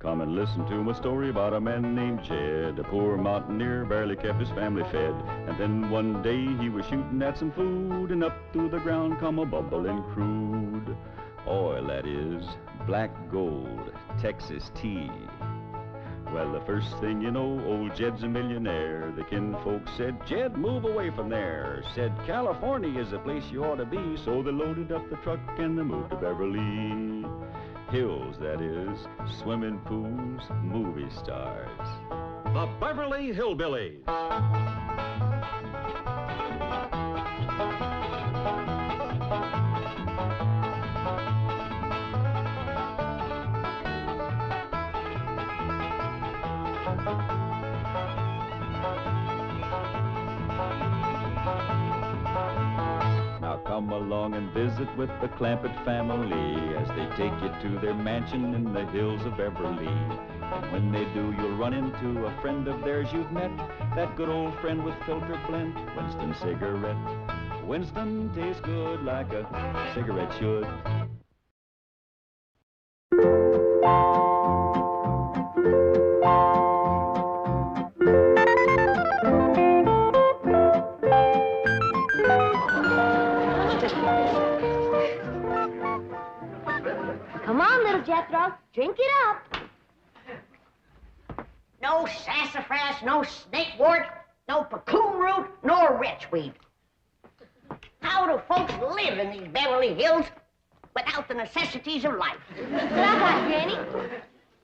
Come and listen to my story about a man named Jed. A poor mountaineer, barely kept his family fed. And then one day he was shooting at some food, and up through the ground come a bubbling crude oil, that is, black gold, Texas tea. Well, the first thing you know, old Jed's a millionaire. The kinfolk said, Jed, move away from there. Said, California is the place you ought to be. So they loaded up the truck and they moved to Beverly Hills, that is, swimming pools, movie stars. The Beverly Hillbillies. Come along and visit with the Clampett family as they take you to their mansion in the hills of Beverly. And when they do, you'll run into a friend of theirs you've met, that good old friend with filter blend, Winston cigarette. Winston tastes good like a cigarette should. Come on, little Jethro, drink it up. No sassafras, no snakewort, no cocoon root, nor wretchweed. How do folks live in these Beverly Hills without the necessities of life? What I got, Granny?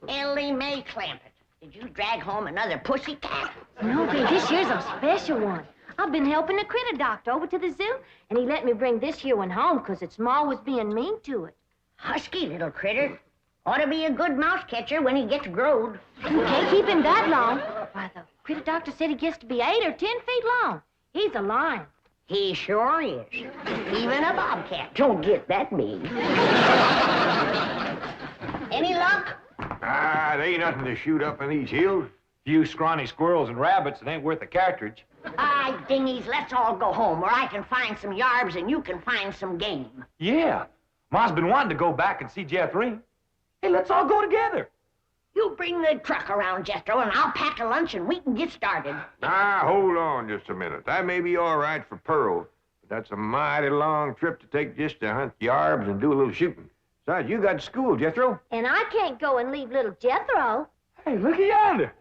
Ellie Mae Clampett, did you drag home another pussy cat? No, babe, this year's a special one. I've been helping the critter doctor over to the zoo, and he let me bring this here one home because its ma was being mean to it. Husky little critter. Ought to be a good mouse catcher when he gets growed. You can't keep him that long. Why, the critter doctor said he gets to be 8 or 10 feet long. He's a lion. He sure is. Even a bobcat don't get that big. Any luck? There ain't nothing to shoot up in these hills. Few scrawny squirrels and rabbits, it ain't worth a cartridge. Dingies, let's all go home where I can find some yarbs and you can find some game. Yeah. Ma's been wanting to go back and see Jethro. Hey, let's all go together. You bring the truck around, Jethro, and I'll pack a lunch and we can get started. Hold on just a minute. That may be all right for Pearl, but that's a mighty long trip to take just to hunt yarbs and do a little shooting. Besides, you got school, Jethro. And I can't go and leave little Jethro. Hey, look at yonder.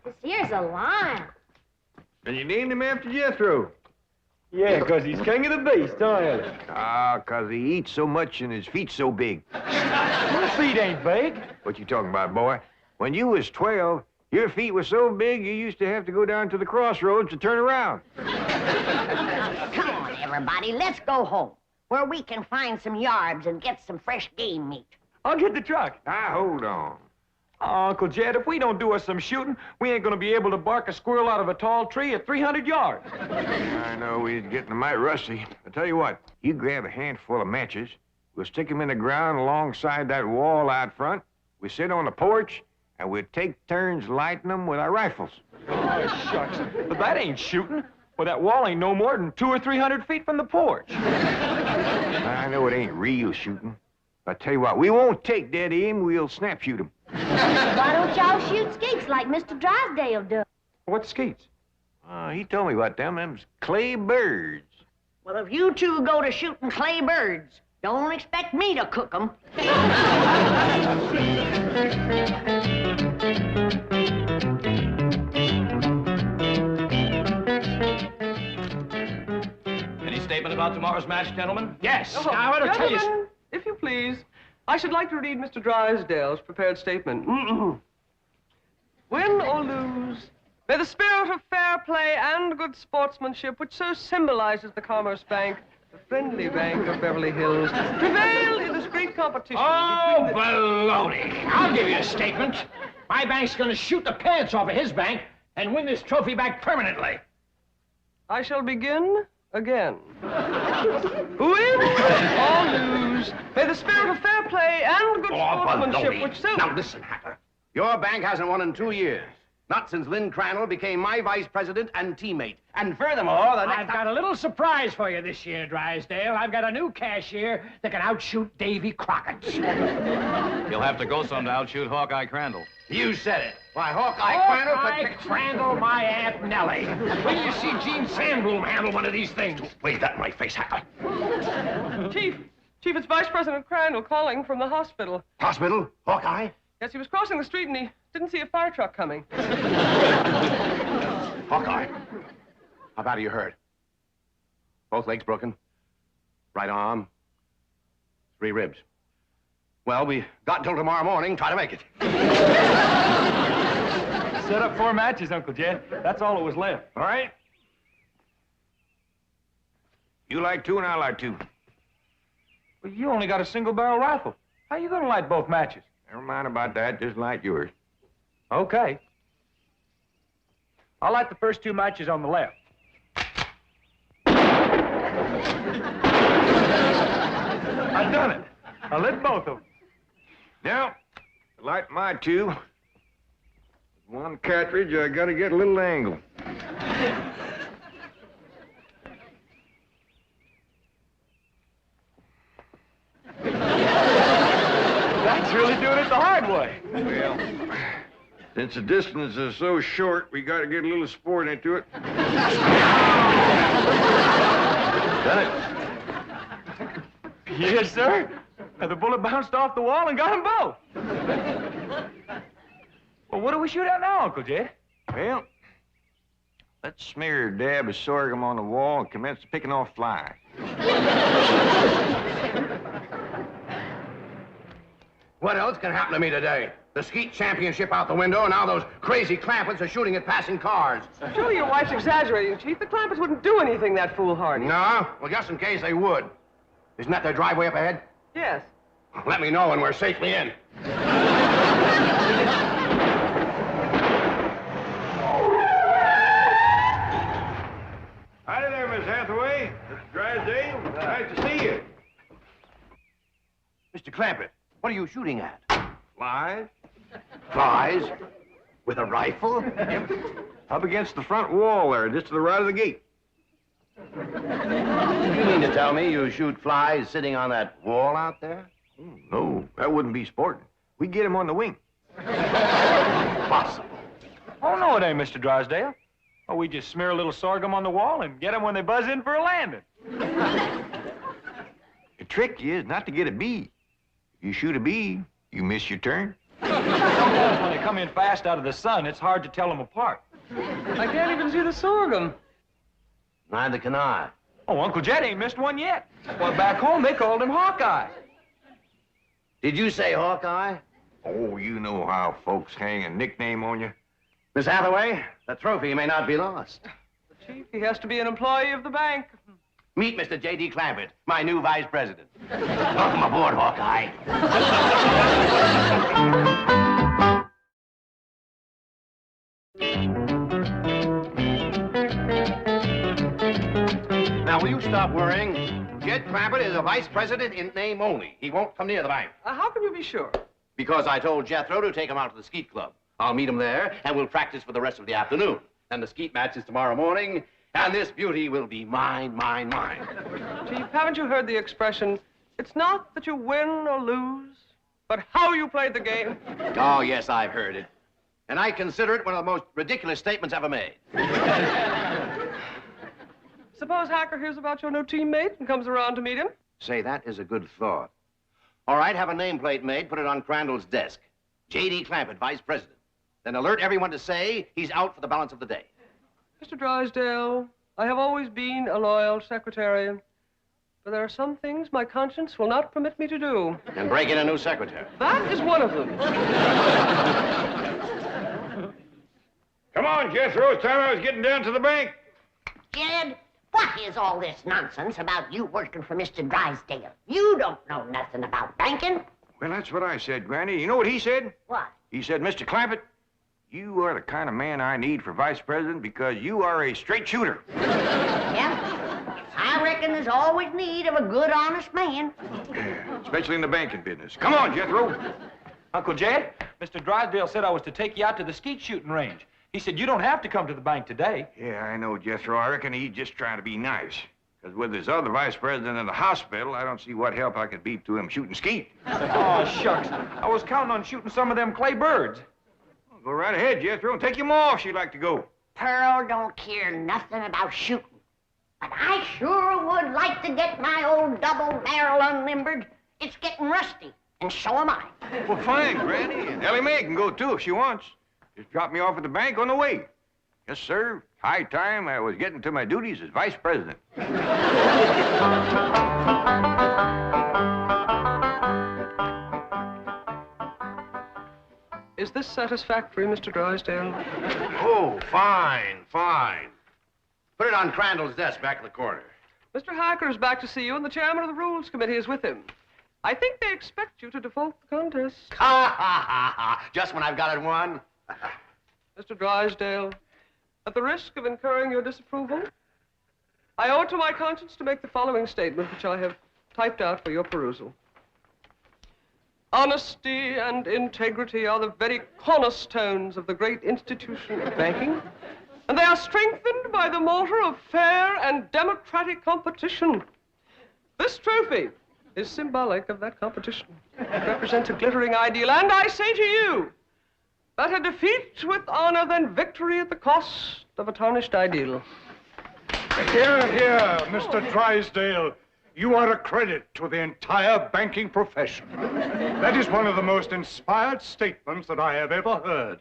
This here's a lion. And you named him after Jethro. Yeah, 'cause he's king of the beast, don't you? 'Cause he eats so much and his feet so big. Your feet ain't big. What you talking about, boy? When you was 12, your feet were so big you used to have to go down to the crossroads to turn around. Come on, everybody, let's go home, where we can find some yarbs and get some fresh game meat. I'll get the truck. Hold on. Oh, Uncle Jed, if we don't do us some shooting, we ain't gonna be able to bark a squirrel out of a tall tree at 300 yards. I know we're getting mighty rusty. I tell you what, you grab a handful of matches, we'll stick them in the ground alongside that wall out front, we sit on the porch, and we'll take turns lighting them with our rifles. Oh, shucks. But that ain't shooting. Well, that wall ain't no more than 200 or 300 feet from the porch. I know it ain't real shooting. But I tell you what, we won't take dead aim, we'll snap shoot them. Why don't y'all shoot skeets like Mr. Drysdale does? What's skeets? He told me about them. Them's clay birds. Well, if you two go to shooting clay birds, don't expect me to cook them. Any statement about tomorrow's match, gentlemen? Yes. Now, I want to tell you... Gentlemen, if you please, I should like to read Mr. Drysdale's prepared statement. Win or lose, may the spirit of fair play and good sportsmanship, which so symbolizes the Commerce Bank, the friendly bank of Beverly Hills, prevail in this great competition. Oh, baloney. I'll give you a statement. My bank's going to shoot the pants off of his bank and win this trophy back permanently. I shall begin again. Win or lose, may the spirit of fair play and good sportsmanship, baloney. which so... Now, listen, Hatter. Your bank hasn't won in 2 years. Not since Lynn Crandall became my vice president and teammate. And furthermore, I've got a little surprise for you this year, Drysdale. I've got a new cashier that can outshoot Davy Crockett. You'll have to go some to outshoot Hawkeye Crandall. You said it. Why, Hawkeye Crandall could... Crandall, my Aunt Nellie. When you see Gene Sandbloom handle one of these things. Wave that in my face, Hacker. Chief, it's Vice President Crandall calling from the hospital. Hospital? Hawkeye? Yes, he was crossing the street and he didn't see a fire truck coming. Hawkeye, how bad are you hurt? Both legs broken? Right arm? 3 ribs. Well, we got until tomorrow morning. Try to make it. Set up 4 matches, Uncle Jed. That's all that was left. All right? You like 2 and I like 2. Well, you only got a single-barrel rifle. How you gonna light both matches? Never mind about that. Just light yours. Okay. I'll light the first 2 matches on the left. I've done it. I lit both of them. Now, to light my 2. 1 cartridge, I gotta get a little angle. That's really doing it the hard way. Well, since the distance is so short, we gotta get a little sport into it. Done it. Yes, sir. The bullet bounced off the wall and got them both. Well, what do we shoot at now, Uncle Jed? Well, let's smear a dab of sorghum on the wall and commence picking off flies. What else can happen to me today? The skeet championship out the window, and now those crazy Clampetts are shooting at passing cars. Surely your wife's exaggerating, Chief. The Clampetts wouldn't do anything that foolhardy. No? Well, just in case they would. Isn't that their driveway up ahead? Yes. Let me know when we're safely in. Hi there, Miss Hathaway. Mr. Drysdale. Nice to see you. Mr. Clampett, what are you shooting at? Flies? Flies? With a rifle? Up against the front wall there, just to the right of the gate. You mean to tell me you shoot flies sitting on that wall out there? Oh, no, that wouldn't be sporting. We get him on the wing. Possible. Oh, no, it ain't, Mr. Drysdale. Oh, we just smear a little sorghum on the wall and get them when they buzz in for a landing. The trick is not to get a bee. If you shoot a bee, you miss your turn. Sometimes when they come in fast out of the sun, it's hard to tell them apart. I can't even see the sorghum. Neither can I. Oh, Uncle Jed ain't missed one yet. Well, back home, they called him Hawkeye. Did you say Hawkeye? Oh, you know how folks hang a nickname on you. Miss Hathaway, the trophy may not be lost. Chief, he has to be an employee of the bank. Meet Mr. J.D. Clampett, my new vice president. Welcome aboard, Hawkeye. Now, will you stop worrying? Jed Clampett is a vice president in name only. He won't come near the bank. How can you be sure? Because I told Jethro to take him out to the skeet club. I'll meet him there, and we'll practice for the rest of the afternoon. And the skeet match is tomorrow morning, and this beauty will be mine, mine, mine. Chief, haven't you heard the expression, it's not that you win or lose, but how you played the game? Oh, yes, I've heard it. And I consider it one of the most ridiculous statements ever made. Suppose Hacker hears about your new teammate and comes around to meet him? Say, that is a good thought. All right, have a nameplate made, put it on Crandall's desk. J.D. Clampett, vice president. Then alert everyone to say he's out for the balance of the day. Mr. Drysdale, I have always been a loyal secretary, but there are some things my conscience will not permit me to do. And break in a new secretary. That is one of them. Come on, Jethro. It's time I was getting down to the bank. Jed, what is all this nonsense about you working for Mr. Drysdale? You don't know nothing about banking. Well, that's what I said, Granny. You know what he said? What? He said, Mr. Clampett, you are the kind of man I need for vice president because you are a straight shooter. Yeah? I reckon there's always need of a good, honest man. Especially in the banking business. Come on, Jethro. Uncle Jed, Mr. Drysdale said I was to take you out to the skeet shooting range. He said you don't have to come to the bank today. Yeah, I know, Jethro. I reckon he's just trying to be nice. Because with his other vice president in the hospital, I don't see what help I could be to him shooting skeet. Oh, shucks. I was counting on shooting some of them clay birds. Well, go right ahead, Jethro, and take him off if you'd like to go. Pearl don't care nothing about shooting. But I sure would like to get my old double barrel unlimbered. It's getting rusty, and so am I. Well, fine, Granny. And Ellie Mae can go, too, if she wants. Just drop me off at the bank on the way. Yes, sir. High time I was getting to my duties as vice president. Is this satisfactory, Mr. Drysdale? Oh, fine, fine. Put it on Crandall's desk back in the corner. Mr. Hacker is back to see you, and the chairman of the Rules Committee is with him. I think they expect you to default the contest. Ha, ha, ha, ha. Just when I've got it won. Mr. Drysdale, at the risk of incurring your disapproval, I owe it to my conscience to make the following statement, which I have typed out for your perusal. Honesty and integrity are the very cornerstones of the great institution of banking, and they are strengthened by the mortar of fair and democratic competition. This trophy is symbolic of that competition. It represents a glittering ideal, and I say to you, better defeat with honor than victory at the cost of a tarnished ideal. Here, here, Mr. Drysdale. You are a credit to the entire banking profession. That is one of the most inspired statements that I have ever heard.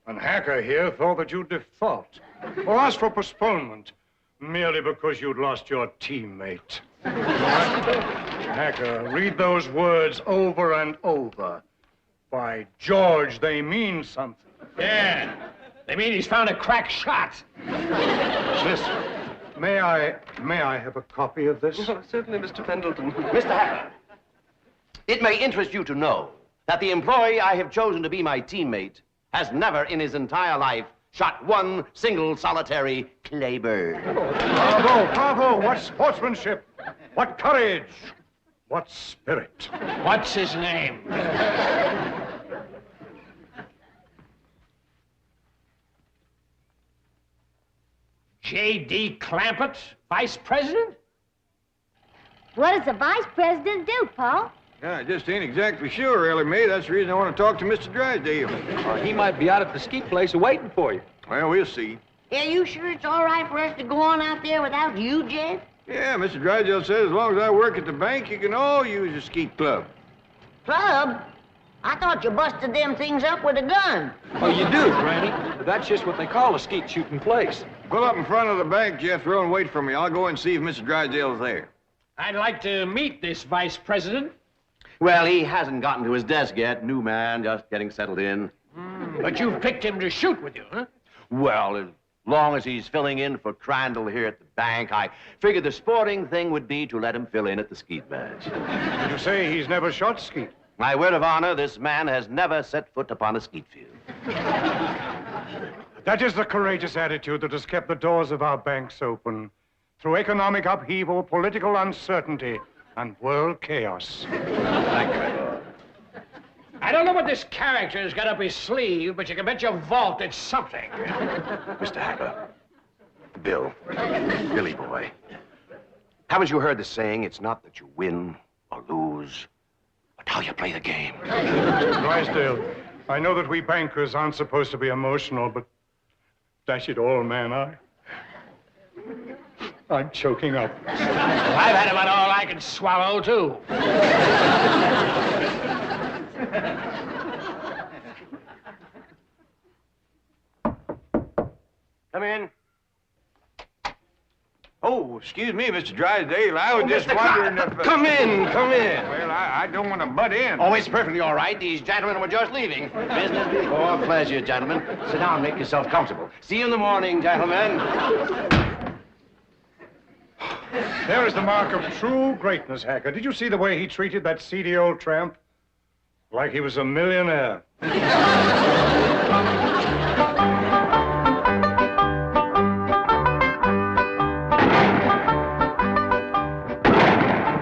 And Hacker here thought that you'd default or ask for postponement merely because you'd lost your teammate. Hacker, read those words over and over. By George, they mean something. Yeah, they mean he's found a crack shot. Listen, may I have a copy of this? Oh, certainly, Mr. Pendleton. Mr. Hacker, it may interest you to know that the employee I have chosen to be my teammate has never in his entire life shot one single solitary clay bird. Bravo, bravo! What sportsmanship! What courage! What spirit! What's his name? J.D. Clampett, vice president? What does the vice president do, Paul? Yeah, I just ain't exactly sure, Ellie Mae. That's the reason I want to talk to Mr. Drysdale. He might be out at the skeet place waiting for you. Well, we'll see. Yeah, you sure it's all right for us to go on out there without you, Jed? Yeah, Mr. Drysdale says as long as I work at the bank, you can all use the skeet club. Club? I thought you busted them things up with a gun. Oh, you do, Granny? But that's just what they call a skeet shooting place. Pull up in front of the bank, Jethro, and wait for me. I'll go and see if Mr. Drysdale's there. I'd like to meet this vice president. Well, he hasn't gotten to his desk yet. New man, just getting settled in. But you've picked him to shoot with you, huh? Well, as long as he's filling in for Crandall here at the bank, I figured the sporting thing would be to let him fill in at the skeet match. You say he's never shot skeet? My word of honor, this man has never set foot upon a skeet field. That is the courageous attitude that has kept the doors of our banks open through economic upheaval, political uncertainty, and world chaos. I don't know what this character's got up his sleeve, but you can bet your vault it's something. Mr. Hacker, Bill, Billy boy, haven't you heard the saying, it's not that you win or lose, but how you play the game? Mr. Drysdale, I know that we bankers aren't supposed to be emotional, but dash it all, man, I'm choking up. Well, I've had about all I can swallow, too. Come in. Oh, excuse me, Mr. Drysdale. I was just wondering if... Come in, come in. Well, I don't want to butt in. Oh, it's perfectly all right. These gentlemen were just leaving. Business before pleasure, gentlemen. Sit down, make yourself comfortable. See you in the morning, gentlemen. There is the mark of true greatness, Hacker. Did you see the way he treated that seedy old tramp? Like he was a millionaire.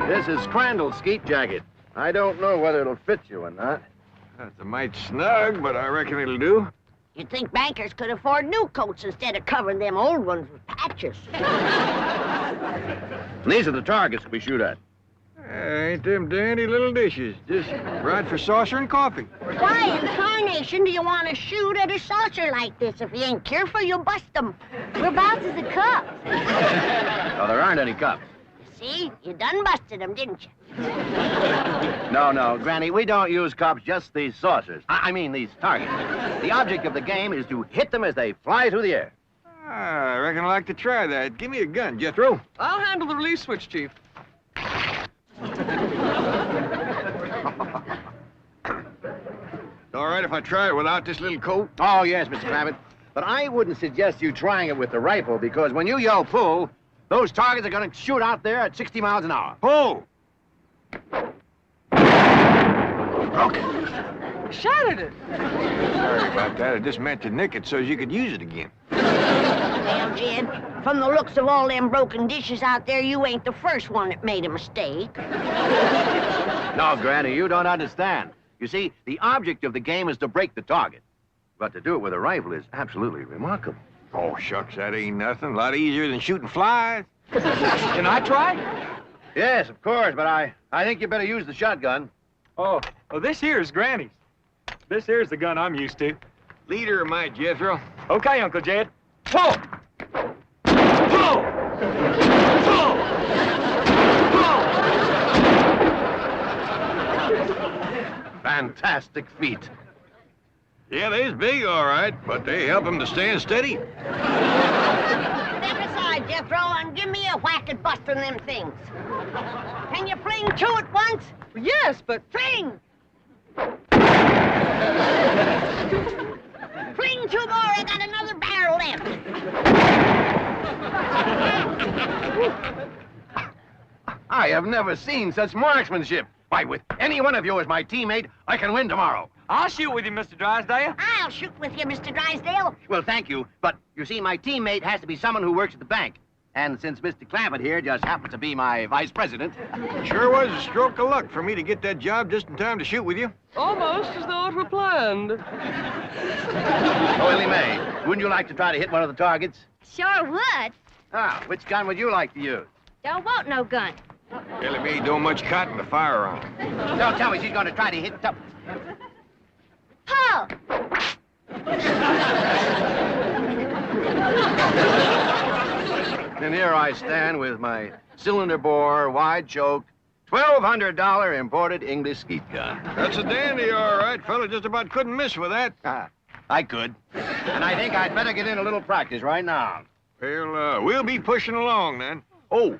This is Crandall's skeet jacket. I don't know whether it'll fit you or not. That's a mite snug, but I reckon it'll do. You'd think bankers could afford new coats instead of covering them old ones with patches. These are the targets we shoot at. Ain't them dandy little dishes. Just right for saucer and coffee. Why in tarnation do you want to shoot at a saucer like this? If you ain't careful, you'll bust them. Whereabouts is the cup? Oh, there aren't any cups. See? You done busted them, didn't you? No, Granny, we don't use cups, just these saucers. I mean these targets. The object of the game is to hit them as they fly through the air. I reckon I'd like to try that. Give me a gun, Jethro. I'll handle the release switch, Chief. All right if I try it without this little coat? Oh, yes, Mr. Clampett. But I wouldn't suggest you trying it with the rifle, because when you yell pull, those targets are going to shoot out there at 60 miles an hour. Pull! Broke it. Shattered it. Sorry about that. I just meant to nick it so you could use it again. Well, Jed, from the looks of all them broken dishes out there, you ain't the first one that made a mistake. No, Granny, you don't understand. You see, the object of the game is to break the target. But to do it with a rifle is absolutely remarkable. Oh, shucks, that ain't nothing. A lot easier than shooting flies. Can I try? Yes, of course, but I think you better use the shotgun. Oh, this here's Granny's. This here's the gun I'm used to. Leader of my Jethro. Okay, Uncle Jed. Pull! Pull! Pull! Pull! Fantastic feat. Yeah, they's big, all right, but they help them to stand steady. Step aside, Jethro, and give me a whack at busting them things. Can you fling two at once? Yes, but... Fling! Fling two more, I got another barrel left. I have never seen such marksmanship. Why, with any one of you as my teammate, I can win tomorrow. I'll shoot with you, Mr. Drysdale. I'll shoot with you, Mr. Drysdale. Well, thank you, but you see, my teammate has to be someone who works at the bank. And since Mr. Clampett here just happens to be my vice president... Sure was a stroke of luck for me to get that job just in time to shoot with you. Almost as though it were planned. Oh, Willie Mae, wouldn't you like to try to hit one of the targets? Sure would. Ah, which gun would you like to use? Don't want no gun. Ellie Mae don't much cotton to fire on. Don't tell me she's going to try to hit... Pull! And here I stand with my cylinder bore, wide choke, $1,200 imported English skeet gun. That's a dandy, all right. Fella just about couldn't miss with that. I could. And I think I'd better get in a little practice right now. Well, we'll be pushing along then. Oh,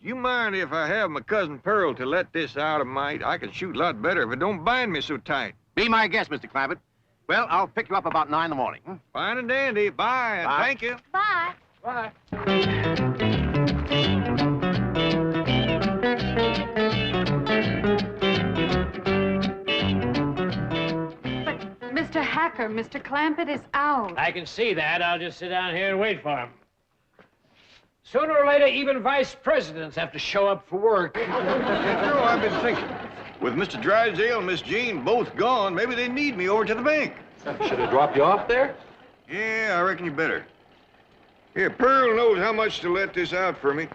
you mind if I have my cousin Pearl to let this out of mite? I can shoot a lot better if it don't bind me so tight. Be my guest, Mr. Clampett. Well, I'll pick you up about 9 in the morning. Fine and dandy. Bye, and Bye. thank you. Bye. Bye. Mr. Hacker, Mr. Clampett is out. I can see that. I'll just sit down here and wait for him. Sooner or later, even vice presidents have to show up for work. Jethro, I've been thinking. With Mr. Drysdale and Miss Jean both gone, maybe they need me over to the bank. Should I drop you off there? Yeah, I reckon you better. Here, Pearl knows how much to let this out for me.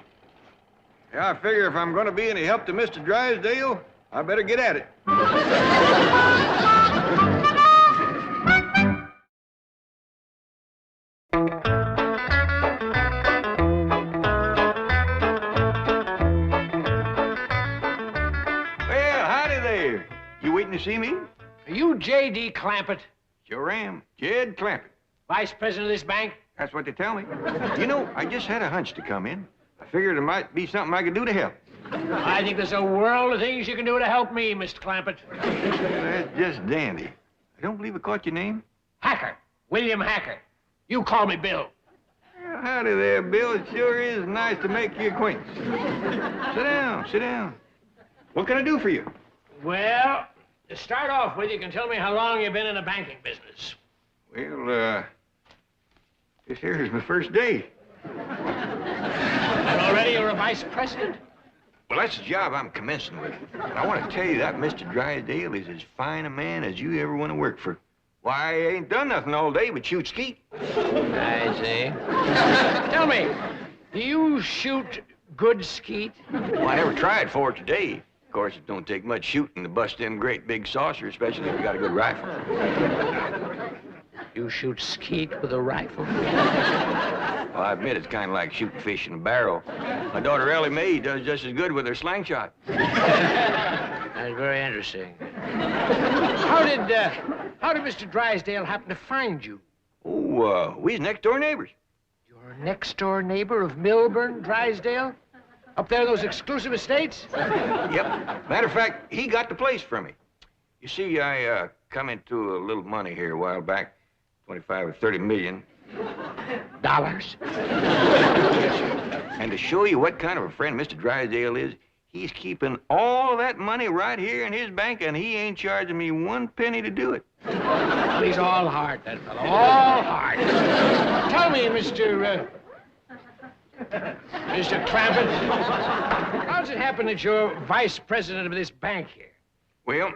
Yeah, I figure if I'm going to be any help to Mr. Drysdale, I better get at it. Well, howdy there. You waiting to see me? Are you J.D. Clampett, Sure am. Jed Clampett. vice president of this bank? That's what they tell me. You know, I just had a hunch to come in. I figured there might be something I could do to help. I think there's a world of things you can do to help me, Mr. Clampett. That's just dandy. I don't believe I caught your name. Hacker. William Hacker. You call me Bill. Well, howdy there, Bill. It sure is nice to make your acquaintance. Sit down, sit down. What can I do for you? Well, to start off with, you can tell me how long you've been in the banking business. Well, this here is my first day. And already you're a vice president? Well, that's the job I'm commencing with. And I want to tell you that Mr. Drysdale is as fine a man as you ever want to work for. Why, I ain't done nothing all day but shoot skeet. I see. Tell me, do you shoot good skeet? Well, I never tried for it today. Of course, it don't take much shooting to bust them great big saucers, especially if you got a good rifle. You shoot skeet with a rifle? Well, I admit it's kind of like shooting fish in a barrel. My daughter Ellie Mae does just as good with her slingshot. That's very interesting. How did Mr. Drysdale happen to find you? Oh, we was next-door neighbors. Your next-door neighbor of Milburn, Drysdale? Up there in those exclusive estates? Yep. Matter of fact, he got the place from me. You see, I come into a little money here a while back, 25 or 30 million. Dollars? Yes, sir. And to show you what kind of a friend Mr. Drysdale is, he's keeping all that money right here in his bank, and he ain't charging me 1 penny to do it. Well, he's all heart, that fellow. All heart. Tell me, Mr. Clampett, how does it happen that you're vice president of this bank here? Well,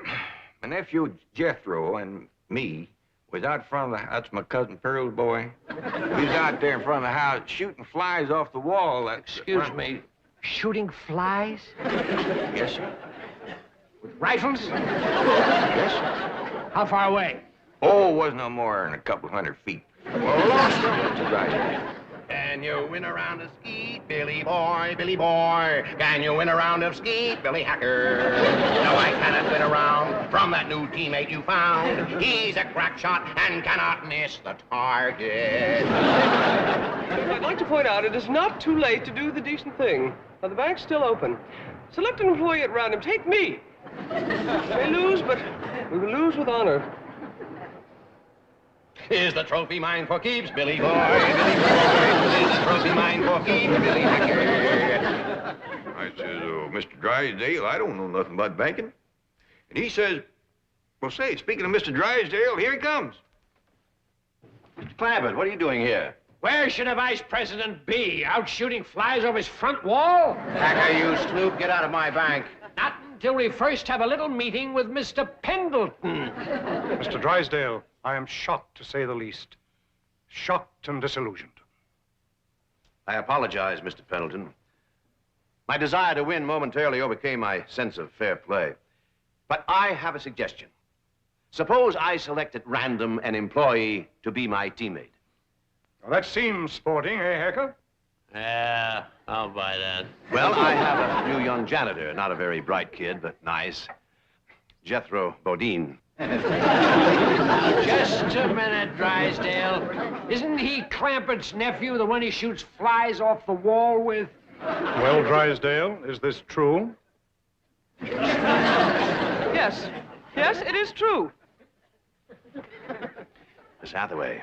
my nephew Jethro and me was out front of the house. That's my cousin Pearl's boy. He was out there in front of the house shooting flies off the wall. Excuse me, shooting flies? Yes, sir. With rifles? Yes, sir. How far away? Oh, it wasn't no more than a couple 100 feet. Well, lost him, Mr. Drysdale. Can you win a round of skeet, Billy boy, Billy boy? Can you win a round of skeet, Billy Hacker? No, I cannot win a round from that new teammate you found. He's a crack shot and cannot miss the target. I'd like to point out it is not too late to do the decent thing. Now, the bank's still open. Select an employee at random. Take me. We may lose, but we will lose with honor. Is the trophy mine for keeps, Billy boy, Billy boy? Is the trophy mine for keeps, Billy Hacker? I says, Mr. Drysdale, I don't know nothing about banking. And he says, well, say, speaking of Mr. Drysdale, here he comes. Mr. Clampett, what are you doing here? Where should a vice president be? Out shooting flies off his front wall? Hacker, you snoop, get out of my bank. Not until we first have a little meeting with Mr. Pendleton. Mr. Drysdale, I am shocked, to say the least. Shocked and disillusioned. I apologize, Mr. Pendleton. My desire to win momentarily overcame my sense of fair play. But I have a suggestion. Suppose I select at random an employee to be my teammate. Well, that seems sporting, eh, Hacker? Yeah, I'll buy that. Well, I have a new young janitor, not a very bright kid, but nice. Jethro Bodine. Just a minute, Drysdale. Isn't he Clampett's nephew, the one he shoots flies off the wall with? Well, Drysdale, is this true? Yes. Yes, it is true. Miss Hathaway,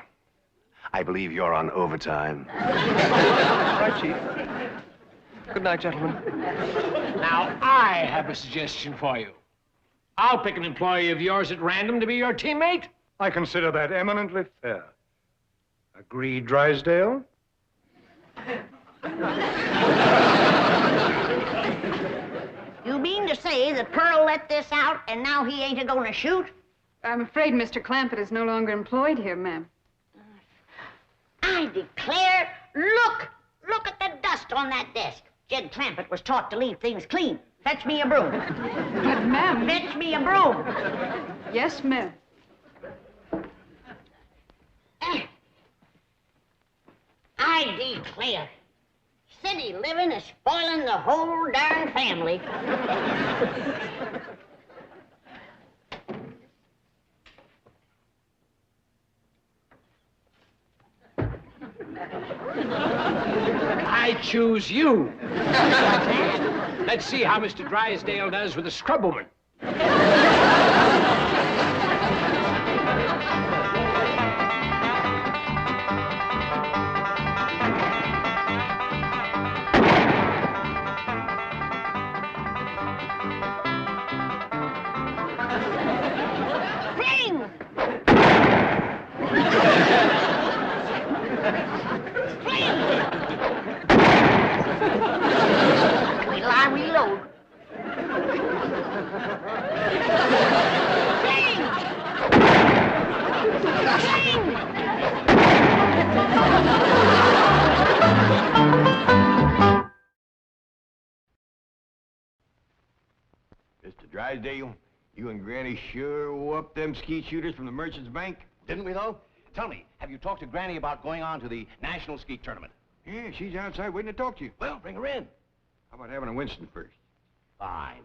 I believe you're on overtime. Right, Chief. Good night, gentlemen. Now, I have a suggestion for you. I'll pick an employee of yours at random to be your teammate. I consider that eminently fair. Agreed, Drysdale? You mean to say that Pearl let this out and now he ain't a-gonna shoot? I'm afraid Mr. Clampett is no longer employed here, ma'am. I declare, look at the dust on that desk. Jed Clampett was taught to leave things clean. Fetch me a broom. But, ma'am... Fetch me a broom. Yes, ma'am. I declare, city living is spoiling the whole darn family. I choose you. Let's see how Mr. Drysdale does with a scrubwoman. Fling! Wait till I reload. Drysdale, you and Granny sure whooped them skeet shooters from the Merchants Bank. Didn't we, though? Tell me, have you talked to Granny about going on to the National Skeet Tournament? Yeah, she's outside waiting to talk to you. Well, bring her in. How about having a Winston first? Fine.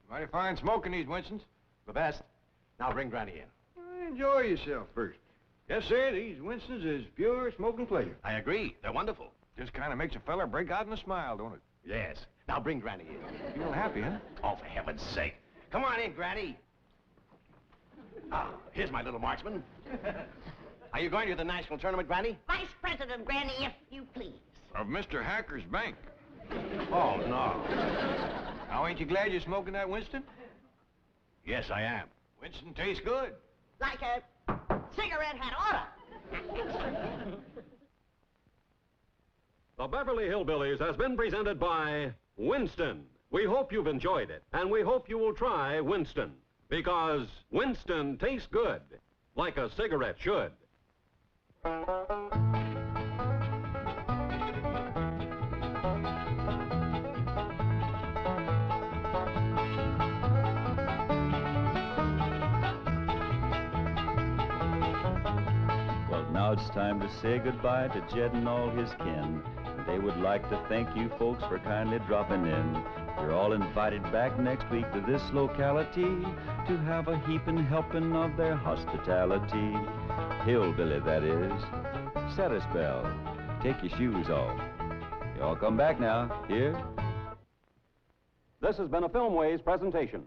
Mighty fine smoking these Winstons. The best. Now bring Granny in. Enjoy yourself first. Yes, sir, these Winstons is pure smoking pleasure. I agree. They're wonderful. Just kind of makes a fella break out in a smile, don't it? Yes. Now bring Granny in. Feel happy, huh? Oh, for heaven's sake. Come on in, Granny. Ah, here's my little marksman. Are you going to the national tournament, Granny? Vice President, Granny, if you please. Of Mr. Hacker's bank. Oh, no. Now, ain't you glad you're smoking that Winston? Yes, I am. Winston tastes good. Like a cigarette had oughta. The Beverly Hillbillies has been presented by Winston. We hope you've enjoyed it, and we hope you will try Winston, because Winston tastes good, like a cigarette should. Well, now it's time to say goodbye to Jed and all his kin. They would like to thank you folks for kindly dropping in. You're all invited back next week to this locality to have a heaping helping of their hospitality. Hillbilly, that is. Set a spell. Take your shoes off. You all come back now. Here. This has been a Filmways presentation.